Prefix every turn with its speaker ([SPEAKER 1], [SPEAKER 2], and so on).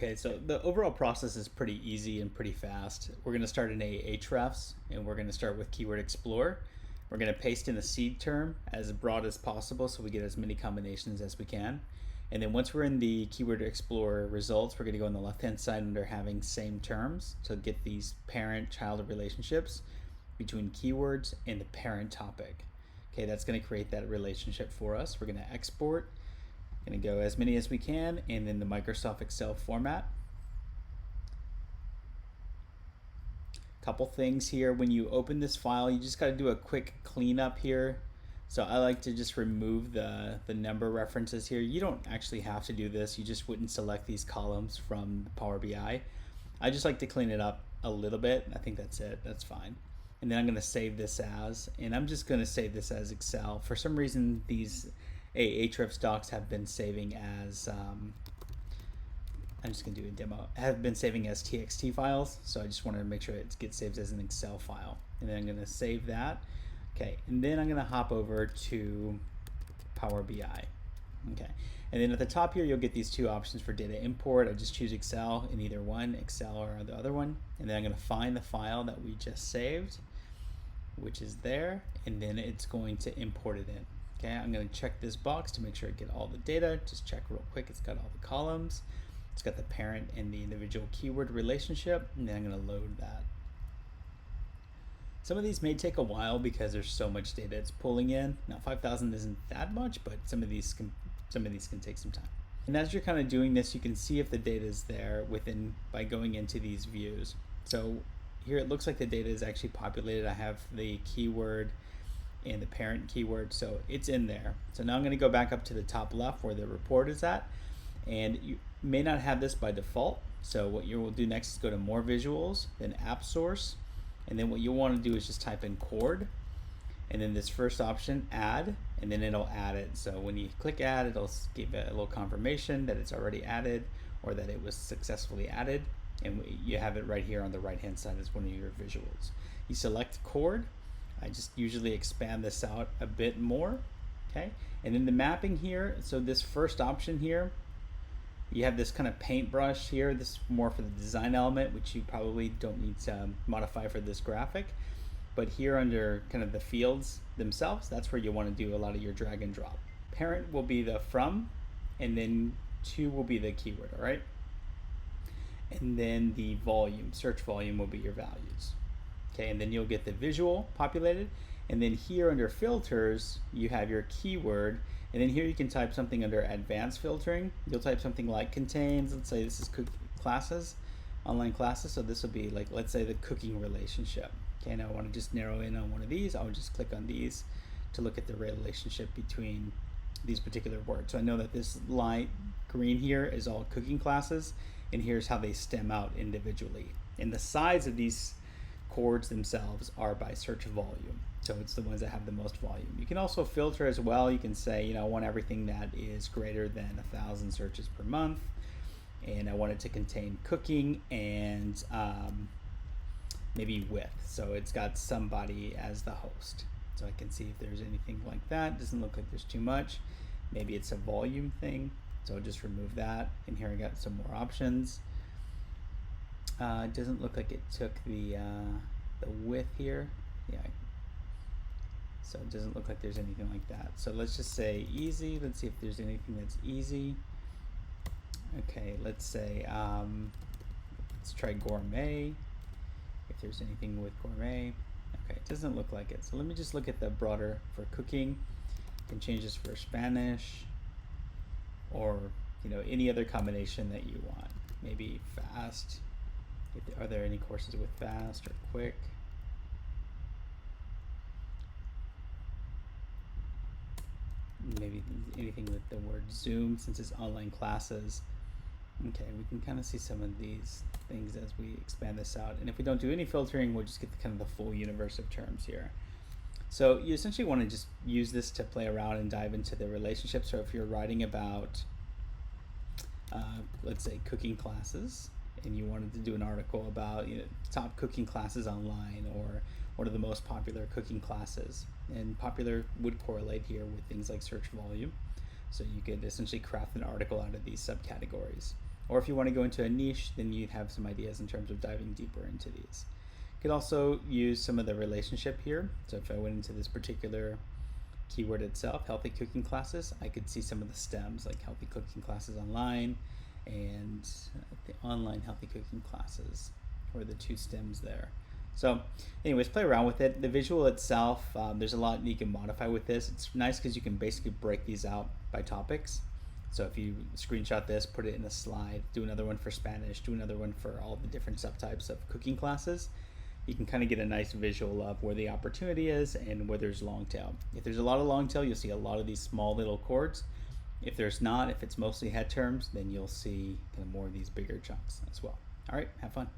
[SPEAKER 1] Okay, so the overall process is pretty easy and pretty fast. We're going to start in AHREFs, and we're going to start with Keyword Explorer. We're going to paste in the seed term as broad as possible so we get as many combinations as we can. And then once we're in the Keyword Explorer results, we're going to go on the left-hand side under having same terms to get these parent-child relationships between keywords and the parent topic. Okay, that's going to create that relationship for us. We're going to export. Going to go as many as we can, and then the Microsoft Excel format. Couple things here. When you open this file, you just got to do a quick cleanup here. So I like to just remove the number references here. You don't actually have to do this. You just wouldn't select these columns from Power BI. I just like to clean it up a little bit. I think that's it. That's fine. And then I'm going to save this as, and I'm just going to save this as Excel. For some reason, these AHREFs docs have been saving as, I'm just going to do a demo, have been saving as TXT files. So I just wanted to make sure it gets saved as an Excel file. And then I'm going to save that. Okay, and then I'm going to hop over to Power BI. Okay, and then at the top here, you'll get these two options for data import. I just choose Excel in either one, Excel or the other one. And then I'm going to find the file that we just saved, which is there, and then it's going to import it in. Okay, I'm going to check this box to make sure I get all the data. Just check real quick. It's got all the columns. It's got the parent and the individual keyword relationship, and then I'm going to load that. Some of these may take a while because there's so much data it's pulling in. Now 5,000 isn't that much, but some of these can take some time. And as you're kind of doing this, you can see if the data is there by going into these views. So here it looks like the data is actually populated. I have the keyword and the parent keyword, so it's in there. So now I'm going to go back up to the top left where the report is at, and you may not have this by default. So what you will do next is go to more visuals, then app source, and then what you'll want to do is just type in Chord, and then this first option, add, and then it'll add it. So when you click add, it'll give it a little confirmation that it's already added or that it was successfully added, and you have it right here on the right hand side as one of your visuals. You select Chord. I just usually expand this out a bit more, okay? And then the mapping here, so this first option here, you have this kind of paintbrush here. This is more for the design element, which you probably don't need to modify for this graphic. But here under kind of the fields themselves, that's where you want to do a lot of your drag and drop. Parent will be the from, and then to will be the keyword, all right? And then the volume, search volume will be your values. Okay, and then you'll get the visual populated, and then here under filters you have your keyword, and then here you can type something under advanced filtering. You'll type something like contains, let's say this is classes, online classes, so this will be like, let's say the cooking relationship. Okay, now I want to just narrow in on one of these. I'll just click on these to look at the relationship between these particular words. So I know that this light green here is all cooking classes, and here's how they stem out individually. And the size of these chords themselves are by search volume, so it's the ones that have the most volume. You can also filter as well. You can say, you know, I want everything that is greater than 1,000 searches per month, and I want it to contain cooking and maybe with, so it's got somebody as the host, so I can see if there's anything like that. Doesn't look like there's too much. Maybe it's a volume thing, so I'll just remove that. And here I got some more options. It doesn't look like it took the width here. Yeah. So it doesn't look like there's anything like that. So let's just say easy. Let's see if there's anything that's easy. Okay, let's say, let's try gourmet. If there's anything with gourmet. Okay, it doesn't look like it. So let me just look at the broader for cooking. You can change this for Spanish, or, you know, any other combination that you want. Maybe fast. Are there any courses with fast or quick? Maybe anything with the word Zoom, since it's online classes. Okay, we can kind of see some of these things as we expand this out. And if we don't do any filtering, we'll just get kind of the full universe of terms here. So you essentially want to just use this to play around and dive into the relationship. So if you're writing about, let's say, cooking classes, and you wanted to do an article about, you know, top cooking classes online, or what are the most popular cooking classes, and popular would correlate here with things like search volume. So you could essentially craft an article out of these subcategories. Or if you want to go into a niche, then you'd have some ideas in terms of diving deeper into these. You could also use some of the relationship here. So if I went into this particular keyword itself, healthy cooking classes, I could see some of the stems like healthy cooking classes online and the online healthy cooking classes, or the two stems there. So anyways, play around with it. The visual itself, there's a lot you can modify with this. It's nice because you can basically break these out by topics. So if you screenshot this, put it in a slide, do another one for Spanish, do another one for all the different subtypes of cooking classes, you can kind of get a nice visual of where the opportunity is and where there's long tail. If there's a lot of long tail, you'll see a lot of these small little chords. If there's not, if it's mostly head terms, then you'll see kind of more of these bigger chunks as well. All right, have fun.